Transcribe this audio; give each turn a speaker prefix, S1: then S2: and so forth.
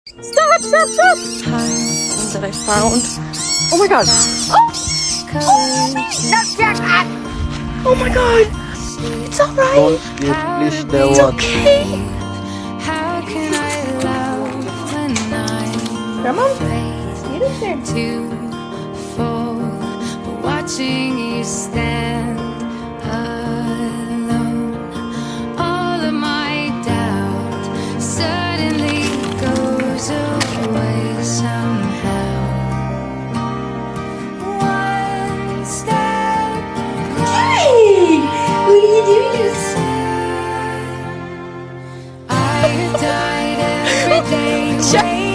S1: Stop, stop, stop! That I found. Oh my god. Oh! Not Jack! Oh my god! It's alright!
S2: Don't splish the
S1: It's
S2: water.
S1: okay!
S3: How can I love when I'm
S1: Come on. Get in there.
S3: to fall? But watching you stand alone, all of my doubt suddenly goes away somehow. One step
S1: Hey! What are you doing?
S3: I died every day.